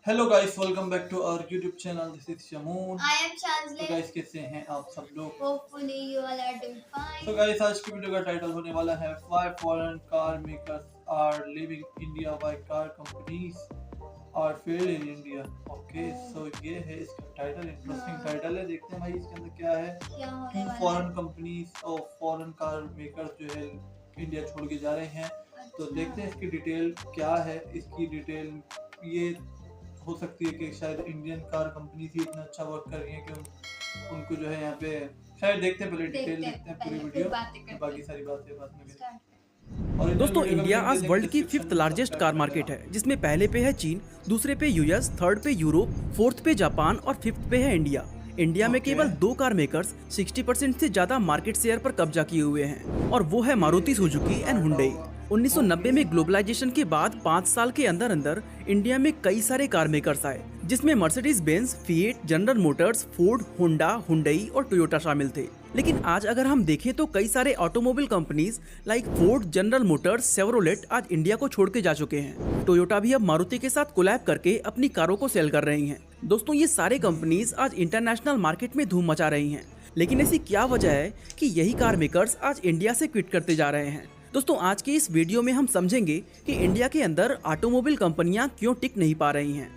Hello guys, welcome back to our YouTube channel. This is Shamoon. I am तो Chansley. Guys, कैसे हैं आप सब लोग? Hopefully you all are doing तो fine. गाइस, आज की वीडियो का टाइटल होने वाला है why foreign car makers are leaving India, why car companies are fail in India. Okay, so ये है इसका टाइटल। इंटरेस्टिंग टाइटल है। देखते हैं भाई इसके अंदर क्या है। क्या होने क्यों वाला फॉरेन है? कंपनीज और फॉरेन कार मेकर्स जो है इंडिया छोड़ के जा रहे हैं। तो देखते हैं इसकी डिटेल क्या है। इसकी डिटेल ये हो सकती है कि शायद इंडियन कार कंपनी ही इतना अच्छा वर्क कर रही है कि उनको जो है यहाँ पे शायद। देखते हैं पहले डिटेल, देखते हैं पूरी पहले फिर वीडियो, बातें करते बाकी हैं। सारी बातें बाद में Start करें। ओरिजिनल दोस्तों वीडियो का इंडिया लिंक दे आज देंगे वर्ल्ड की डिस्क्रिप्शन फिफ्थ में, लार्जेस्ट कार सब्सक्राइब मार्केट करेगा। है, जिसमें पहले पे है चीन, दूसरे पे यूएस, थर्ड पे यूरोप, फोर्थ पे जापान और फिफ्थ पे है इंडिया। इंडिया में ओके। केवल 2 कार मेकर्स 60% से ज्यादा मार्केट शेयर पर कब्जा किए हुए हैं, और वो है मारुति सुजुकी एंड हुंडई। 1990 में ग्लोबलाइजेशन के बाद 5 साल के अंदर अंदर इंडिया में कई सारे कार मेकर्स आए, जिसमें Mercedes Benz, fiat, general Motors, Ford, Honda, Hyundai और टोयोटा शामिल थे। लेकिन आज अगर हम देखें तो कई सारे automobile companies like Ford, general Motors, Chevrolet आज इंडिया को छोड़ के जा चुके हैं। टोयोटा भी अब मारुति के साथ कोलैब करके अपनी कारों को सेल कर रही हैं। दोस्तों ये सारे कंपनीज आज इंटरनेशनल मार्केट में धूम मचा रही हैं। लेकिन ऐसी क्या वजह है कि यही कार मेकर्स आज इंडिया से क्विट करते जा रहे हैं? दोस्तों आज के इस वीडियो में हम समझेंगे कि इंडिया के अंदर ऑटोमोबाइल कंपनियां क्यों टिक नहीं पा रही हैं।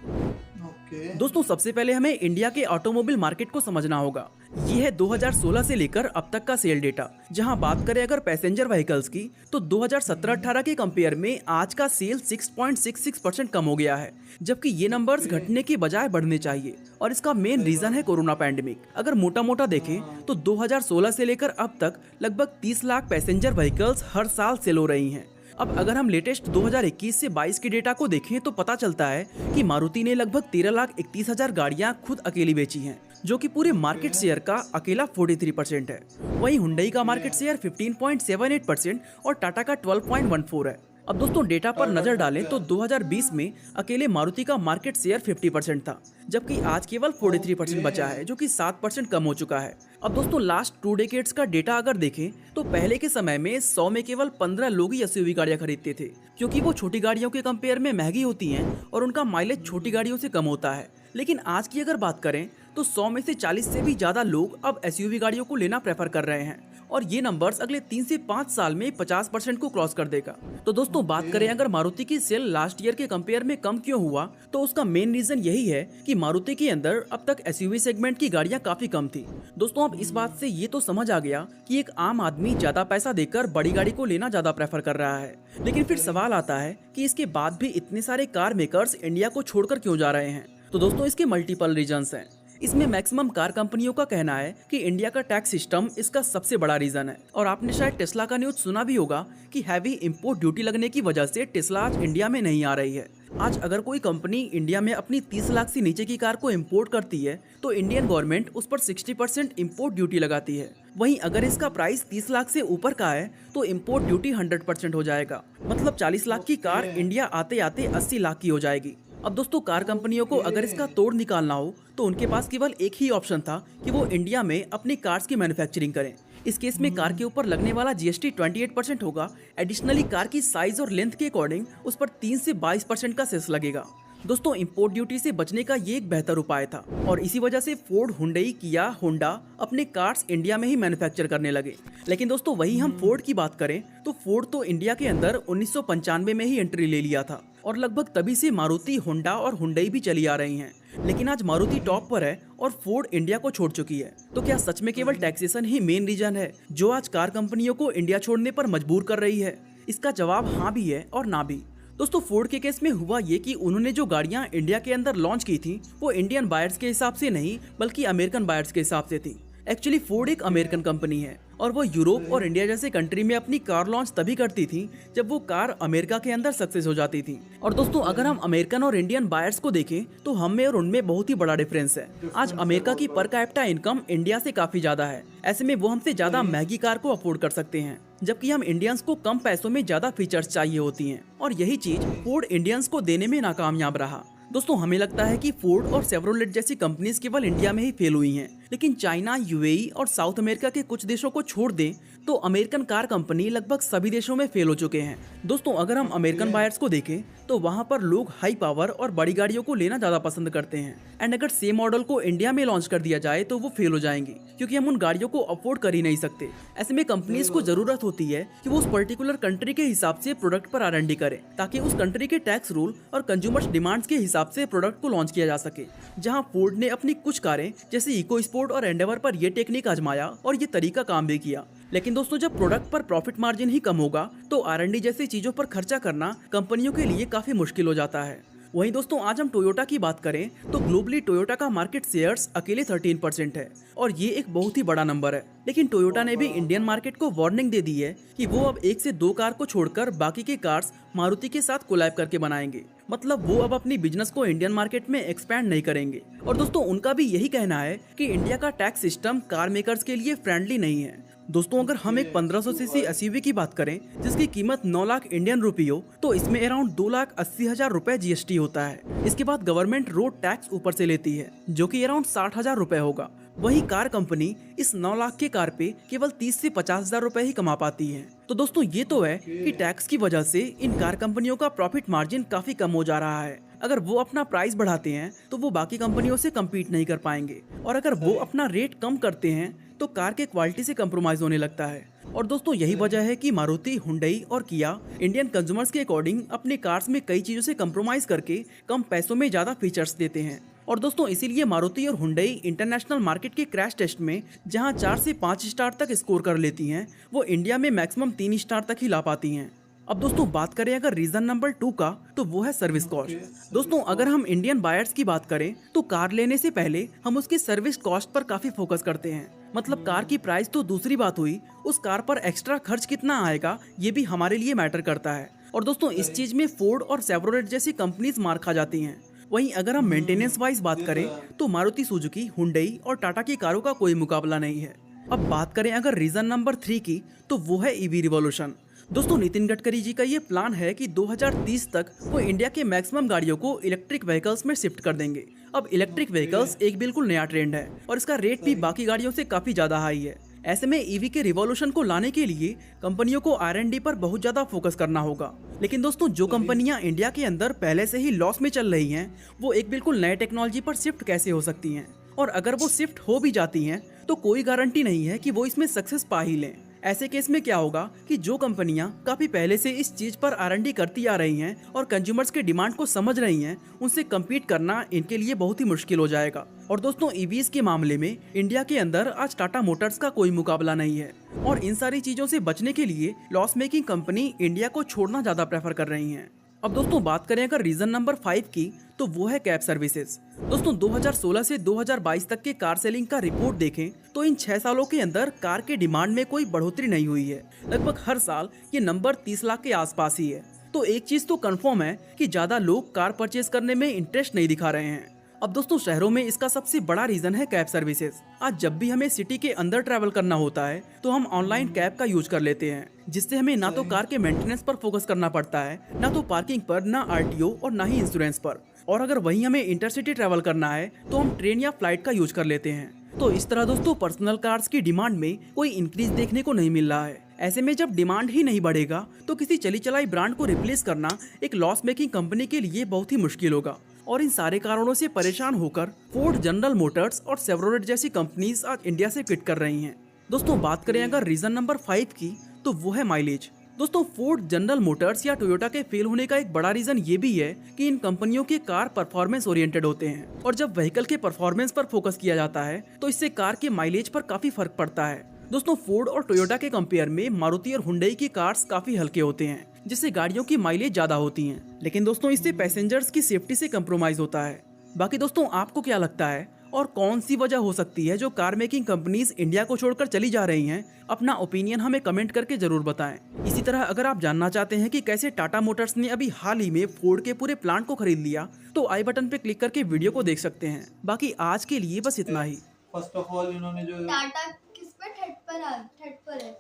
ओके। दोस्तों सबसे पहले हमें इंडिया के ऑटोमोबाइल मार्केट को समझना होगा। ये है 2016 से लेकर अब तक का सेल डेटा। जहां बात करें अगर पैसेंजर व्हीकल्स की, तो 2017-18 के कंपेयर में आज का सेल 6.66% कम हो गया है, जबकि ये नंबर्स घटने के बजाय बढ़ने चाहिए। और इसका मेन रीजन है कोरोना पैंडेमिक। अगर मोटा मोटा देखें तो 2016 से लेकर अब तक लगभग 30 लाख पैसेंजर व्हीकल्स हर साल सेल हो रही हैं। अब अगर हम लेटेस्ट 2021 से 22 के डेटा को देखें तो पता चलता है कि मारुति ने लगभग 13,31,000 गाड़ियां खुद अकेली बेची हैं, जो कि पूरे मार्केट शेयर का अकेला 43% है। वहीं हुंडई का मार्केट शेयर 15.78% और टाटा का 12.14 है। अब दोस्तों डेटा पर नजर डालें तो 2020 में अकेले मारुति का मार्केट शेयर 50% था, जबकि आज केवल 43% बचा है, जो कि 7% कम हो चुका है। अब दोस्तों लास्ट 2 डेकेड्स का डेटा अगर देखें तो पहले के समय में 100 में केवल 15 लोग ही एसयूवी गाड़ियां खरीदते थे, क्योंकि वो छोटी गाड़ियों के कंपेयर में महंगी होती हैं और उनका माइलेज छोटी गाड़ियों से कम होता है। लेकिन आज की अगर बात करें तो 100 में से 40 से भी ज्यादा लोग अब एसयूवी गाड़ियों को लेना प्रेफर कर रहे हैं, और ये नंबर्स अगले 3 से 5 साल में 50% को क्रॉस कर देगा। तो दोस्तों बात करें अगर मारुति की सेल लास्ट ईयर के कंपेयर में कम क्यों हुआ, तो उसका मेन रीजन यही है कि मारुति के अंदर अब तक एसयूवी सेगमेंट की गाड़ियां काफी कम थी। दोस्तों अब इस बात से ये तो समझ आ गया कि एक आम आदमी ज्यादा पैसा देकर बड़ी गाड़ी को लेना ज्यादा प्रेफर कर रहा है। लेकिन फिर सवाल आता है कि इसके बाद भी इतने सारे कार मेकर्स इंडिया को छोड़कर क्यों जा रहे हैं? तो दोस्तों इसके मल्टीपल रीजंस हैं। इसमें मैक्सिमम कार कंपनियों का कहना है कि इंडिया का टैक्स सिस्टम इसका सबसे बड़ा रीजन है। और आपने शायद टेस्ला का न्यूज सुना भी होगा कि हैवी इंपोर्ट ड्यूटी लगने की वजह से टेस्ला आज इंडिया में नहीं आ रही है। आज अगर कोई कंपनी इंडिया में अपनी 30 लाख से नीचे की कार को इंपोर्ट करती है तो इंडियन गवर्नमेंट उस पर 60% इंपोर्ट ड्यूटी लगाती है। वहीं अगर इसका प्राइस 30 लाख से ऊपर का है तो इंपोर्ट ड्यूटी 100% हो जाएगा। मतलब 40 लाख की कार इंडिया आते आते 80 लाख की हो जाएगी। अब दोस्तों कार कंपनियों को अगर इसका तोड़ निकालना हो तो उनके पास केवल एक ही ऑप्शन था कि वो इंडिया में अपनी कार्स की मैन्युफैक्चरिंग करें। इस केस में कार के ऊपर लगने वाला जीएसटी 28% होगा। एडिशनली कार की साइज और लेंथ के अकॉर्डिंग उस पर 3 से 22% का सेस लगेगा। दोस्तों इंपोर्ट ड्यूटी से बचने का ये एक बेहतर उपाय था, और इसी वजह से फोर्ड, हुंडई, किया, होंडा अपने कार्स इंडिया में ही मैन्युफैक्चर करने लगे। लेकिन दोस्तों वही हम फोर्ड की बात करें तो फोर्ड तो इंडिया के अंदर 1995 में ही एंट्री ले लिया था, और लगभग तभी से मारुति, होंडा और हुंडई भी चली आ रही हैं। लेकिन आज मारुति टॉप पर है और फोर्ड इंडिया को छोड़ चुकी है। तो क्या सच में केवल टैक्सेशन ही मेन रीजन है जो आज कार कंपनियों को इंडिया छोड़ने पर मजबूर कर रही है? इसका जवाब हाँ भी है और ना भी। दोस्तों फोर्ड के केस में हुआ ये कि उन्होंने जो गाड़ियां इंडिया के अंदर लॉन्च की थी वो इंडियन बायर्स के हिसाब से नहीं बल्कि अमेरिकन बायर्स के हिसाब से थी। एक्चुअली फोर्ड एक अमेरिकन कंपनी है और वो यूरोप और इंडिया जैसे कंट्री में अपनी कार लॉन्च तभी करती थी जब वो कार अमेरिका के अंदर सक्सेस हो जाती थी। और दोस्तों अगर हम अमेरिकन और इंडियन बायर्स को देखें तो हम में और उनमें बहुत ही बड़ा डिफरेंस है। आज अमेरिका की पर कैपिटा इनकम इंडिया से काफी ज्यादा है। ऐसे में वो हमसे ज्यादा महंगी कार को अफोर्ड कर सकते हैं, जबकि हम इंडियंस को कम पैसों में ज्यादा फीचर्स चाहिए होती हैं। और यही चीज फोर्ड इंडियंस को देने में नाकामयाब रहा। दोस्तों हमें लगता है कि फोर्ड और शेवरोलेट जैसी कंपनीज केवल इंडिया में ही फेल हुई हैं, लेकिन चाइना, यूएई और साउथ अमेरिका के कुछ देशों को छोड़ दें तो अमेरिकन कार कंपनी लगभग सभी देशों में फेल हो चुके हैं। दोस्तों अगर हम अमेरिकन बायर्स को देखें तो वहां पर लोग हाई पावर और बड़ी गाड़ियों को लेना ज्यादा पसंद करते हैं। एंड अगर सेम मॉडल को इंडिया में लॉन्च कर दिया जाए तो वो फेल हो जाएंगी, क्योंकि हम उन गाड़ियों को अफोर्ड कर ही नहीं सकते। ऐसे में कंपनीज को जरूरत होती है कि वो उस पर्टिकुलर कंट्री के हिसाब से प्रोडक्ट पर R&D करें, ताकि उस कंट्री के टैक्स रूल और कंज्यूमर्स डिमांड्स के हिसाब से प्रोडक्ट को लॉन्च किया जा सके। जहां फोर्ड ने अपनी कुछ कारें जैसे इको स्पोर्ट और एंडेवर पर ये टेक्निक आजमाया और ये तरीका काम भी किया। लेकिन दोस्तों जब प्रोडक्ट पर प्रॉफिट मार्जिन ही कम होगा तो R&D जैसी चीजों पर खर्चा करना कंपनियों के लिए काफी मुश्किल हो जाता है। वहीं दोस्तों आज हम टोयोटा की बात करें तो ग्लोबली टोयोटा का मार्केट शेयर्स अकेले 13% है और ये एक बहुत ही बड़ा नंबर है। लेकिन टोयोटा ने भी इंडियन मार्केट को वार्निंग दे दी है कि वो अब 1 से 2 कार को छोड़कर बाकी के कार्स मारुति के साथ कोलैब करके बनाएंगे। मतलब वो अब अपनी बिजनेस को इंडियन मार्केट में एक्सपैंड नहीं करेंगे। और दोस्तों उनका भी यही कहना है कि इंडिया का टैक्स सिस्टम कार मेकर्स के लिए फ्रेंडली नहीं है। दोस्तों अगर हम एक 1500 सीसी SUV की बात करें जिसकी कीमत 9 लाख इंडियन रुपी हो तो इसमें अराउंड 2,80,000 रुपए GST होता है। इसके बाद गवर्नमेंट रोड टैक्स ऊपर से लेती है जो कि अराउंड 60,000 रुपए होगा। वही कार कंपनी इस 9 लाख के कार पे केवल 30 से 50,000 रुपए ही कमा पाती है। तो दोस्तों ये तो है कि टैक्स की वजह से इन कार कंपनियों का प्रॉफिट मार्जिन काफी कम हो जा रहा है। अगर वो अपना प्राइस बढ़ाते हैं तो वो बाकी कंपनियों से कम्पीट नहीं कर पाएंगे, और अगर वो अपना रेट कम करते हैं तो कार के क्वालिटी से कम्प्रोमाइज होने लगता है। और दोस्तों यही वजह है कि मारुति, हुंडई और किया इंडियन कंज्यूमर्स के अकॉर्डिंग अपने कार्स में कई चीजों से कम्प्रोमाइज करके कम पैसों में ज्यादा फीचर्स देते हैं। और दोस्तों इसीलिए मारुति और हुंडई इंटरनेशनल मार्केट के क्रैश टेस्ट में जहां 4 से 5 स्टार तक स्कोर कर लेती हैं, वो इंडिया में मैक्सिमम 3 स्टार तक ही ला पाती हैं। अब दोस्तों बात करें अगर रीजन नंबर 2 का तो वो है सर्विस कॉस्ट। दोस्तों अगर हम इंडियन बायर्स की बात करें तो कार लेने से पहले हम उसकी सर्विस कॉस्ट पर काफी फोकस करते हैं। मतलब कार की प्राइस तो दूसरी बात हुई, उस कार पर एक्स्ट्रा खर्च कितना आएगा ये भी हमारे लिए मैटर करता है। और दोस्तों इस चीज में फोर्ड और शेवरोलेट जैसी कंपनीज मार खा जाती हैं। वहीं अगर हम मेंटेनेंस वाइज बात करें तो मारुति सुजुकी, हुंडई और टाटा की कारों का कोई मुकाबला नहीं है। अब बात करें अगर रीजन नंबर 3 की तो वो है EV रिवॉल्यूशन। दोस्तों नितिन गडकरी जी का ये प्लान है कि 2030 तक वो इंडिया के मैक्सिमम गाड़ियों को इलेक्ट्रिक व्हीकल्स में शिफ्ट कर देंगे। अब इलेक्ट्रिक व्हीकल्स एक बिल्कुल नया ट्रेंड है और इसका रेट भी बाकी गाड़ियों से काफी ज्यादा हाई है। ऐसे में EV के रिवॉल्यूशन को लाने के लिए कंपनियों को R&D पर बहुत ज्यादा फोकस करना होगा। लेकिन दोस्तों जो कंपनियां इंडिया के अंदर पहले से ही लॉस में चल रही हैं, वो एक बिल्कुल नए टेक्नोलॉजी पर शिफ्ट कैसे हो सकती हैं? और अगर वो शिफ्ट हो भी जाती हैं तो कोई गारंटी नहीं है कि वो इसमें सक्सेस पा ही लें। ऐसे केस में क्या होगा कि जो कंपनियां काफी पहले से इस चीज पर R&D करती आ रही हैं और कंज्यूमर्स के डिमांड को समझ रही हैं, उनसे कम्पीट करना इनके लिए बहुत ही मुश्किल हो जाएगा। और दोस्तों EVs के मामले में इंडिया के अंदर आज टाटा मोटर्स का कोई मुकाबला नहीं है, और इन सारी चीजों से बचने के लिए लॉस मेकिंग कंपनी इंडिया को छोड़ना ज्यादा प्रेफर कर रही है। अब दोस्तों बात करें अगर रीजन नंबर 5 की तो वो है कैब सर्विसेज। दोस्तों 2016 से 2022 तक के कार सेलिंग का रिपोर्ट देखें तो इन 6 सालों के अंदर कार के डिमांड में कोई बढ़ोतरी नहीं हुई है। लगभग हर साल ये नंबर 30 लाख के आसपास ही है। तो एक चीज तो कंफर्म है कि ज्यादा लोग कार परचेज करने में इंटरेस्ट नहीं दिखा रहे हैं। अब दोस्तों शहरों में इसका सबसे बड़ा रीजन है कैब सर्विसेज। आज जब भी हमें सिटी के अंदर ट्रैवल करना होता है तो हम ऑनलाइन कैब का यूज कर लेते हैं, जिससे हमें ना तो कार के मेंटेनेंस पर फोकस करना पड़ता है, ना तो पार्किंग पर, ना RTO और ना ही इंश्योरेंस पर। और अगर वहीं हमें इंटरसिटी ट्रैवल करना है तो हम ट्रेन या फ्लाइट का यूज कर लेते हैं। तो इस तरह दोस्तों पर्सनल कार्स की डिमांड में कोई इंक्रीज देखने को नहीं मिल रहा है। ऐसे में जब डिमांड ही नहीं बढ़ेगा तो किसी चली चलाई ब्रांड को रिप्लेस करना एक लॉस मेकिंग कंपनी के लिए बहुत ही मुश्किल होगा। और इन सारे कारणों से परेशान होकर फोर्ड, जनरल मोटर्स और शेवरोलेट जैसी कंपनीज आज इंडिया से क्विट कर रही हैं। दोस्तों बात करें अगर रीजन नंबर 5 की तो वो है माइलेज। दोस्तों फोर्ड, जनरल मोटर्स या टोयोटा के फेल होने का एक बड़ा रीजन ये भी है कि इन कंपनियों के कार परफॉर्मेंस ओरिएंटेड होते हैं, और जब व्हीकल के परफॉर्मेंस पर फोकस किया जाता है तो इससे कार के माइलेज पर काफी फर्क पड़ता है। दोस्तों फोर्ड और टोयोटा के कंपेयर में मारुति और हुंडई की कार्स काफी हल्के होते हैं, जिससे गाड़ियों की माइलेज ज्यादा होती हैं। लेकिन दोस्तों इससे पैसेंजर्स की सेफ्टी से कम्प्रोमाइज होता है। बाकी दोस्तों आपको क्या लगता है और कौन सी वजह हो सकती है जो कार मेकिंग कंपनीज इंडिया को छोड़कर चली जा रही हैं? अपना ओपिनियन हमें कमेंट करके जरूर बताएं। इसी तरह अगर आप जानना चाहते हैं कि कैसे टाटा मोटर्स ने अभी हाल ही में फोर्ड के पूरे प्लांट को खरीद लिया, तो आई बटन पे क्लिक करके वीडियो को देख सकते हैं। बाकी आज के लिए बस इतना ही। फर्स्ट ऑफ ऑल इन्होंने जो टाटा किस पे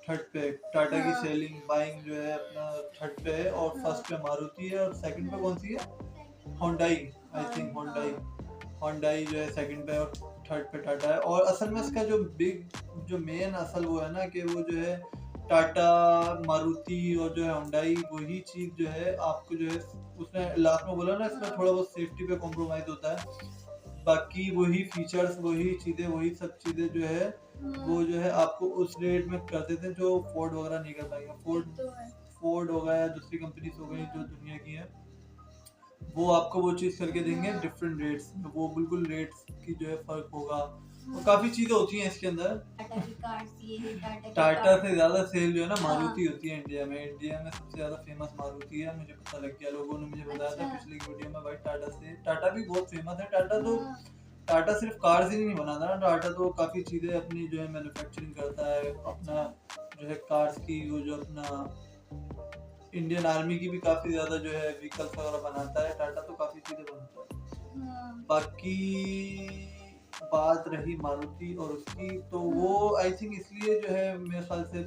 थर्ड पे टाटा की सेलिंग बाइंग जो है अपना थर्ड पे है, और फर्स्ट पे मारुति है, और सेकंड पे कौन सी है? होंडाई। आई थिंक होंडाई जो है सेकंड पे, और थर्ड पे टाटा है। और असल में इसका जो मेन असल वो है ना कि वो जो है टाटा, मारुति और जो है हुंडई, वही चीज जो है आपको जो है उसने लास्ट में बोला ना, इसमें थोड़ा बहुत सेफ्टी पे कॉम्प्रोमाइज होता है, बाकी वही फीचर्स, वही चीजें, वही सब चीजें जो है वो जो है आपको उस रेट में कर देते हैं जो फोर्ड वगैरह नहीं कर पाएगा। फोर्ड हो गया, दूसरी कंपनीज हो गई जो दुनिया की है, वो आपको वो चीज करके देंगे डिफरेंट रेट्स में, वो बिल्कुल रेट्स की जो है फर्क होगा। और काफी चीजें होती हैं इसके अंदर। टाटा से ज्यादा सेल जो है ना मारुति होती है इंडिया में। इंडिया में सबसे ज्यादा फेमस मारुति है, मुझे पता लग गया, लोगों ने मुझे बताया था पिछले वीडियो में। भाई टाटा भी बहुत फेमस है। टाटा सिर्फ कार्स ही नहीं बनाता ना, टाटा तो काफी चीजें अपनी जो है मैन्युफैक्चरिंग करता है, अपना जो है कार्स की, वो जो अपना इंडियन आर्मी की भी काफी ज्यादा जो है व्हीकल्स वगैरह बनाता है। टाटा तो काफी चीजें बनाता है। बाकी बात रही मारुति और उसकी, तो वो आई थिंक इसलिए जो है मेरे ख्याल से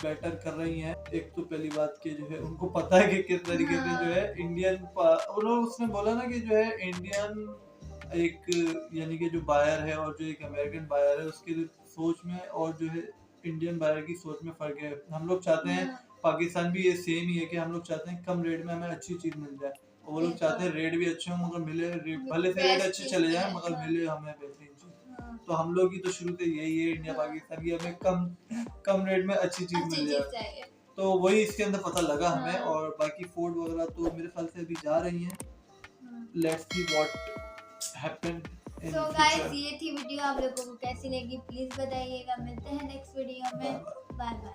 बेटर कर रही हैं। एक तो पहली बात कि जो है उनको पता है कि किस तरीके से जो है इंडियन, उन्होंने उसने बोला ना कि जो है इंडियन एक यानी कि जो बायर है और जो एक अमेरिकन बायर है उसकी सोच में और जो है इंडियन बायर की सोच में फर्क है। हम लोग चाहते हैं, पाकिस्तान भी ये सेम ही है कि हम लोग चाहते हैं कम रेट में हमें अच्छी चीज मिल जाए, और वो लोग चाहते हैं रेट भी अच्छे हों मगर मिले, भले से रेट अच्छे चले जाए मगर मिले हमें बेहतरीन चीज। तो हम लोग की तो शुरू से यही है इंडिया पाकिस्तान की, हमें कम रेट में अच्छी चीज मिल जाए। तो वही इसके अंदर पता लगा हमें। और बाकी फोर्ड वगैरह तो मेरे ख्याल से अभी जा रही हैं। Let's see what happened. So guys, ये थी वीडियो, आप लोगों को कैसी लगी प्लीज बताइएगा। मिलते हैं नेक्स्ट वीडियो में। Bye bye.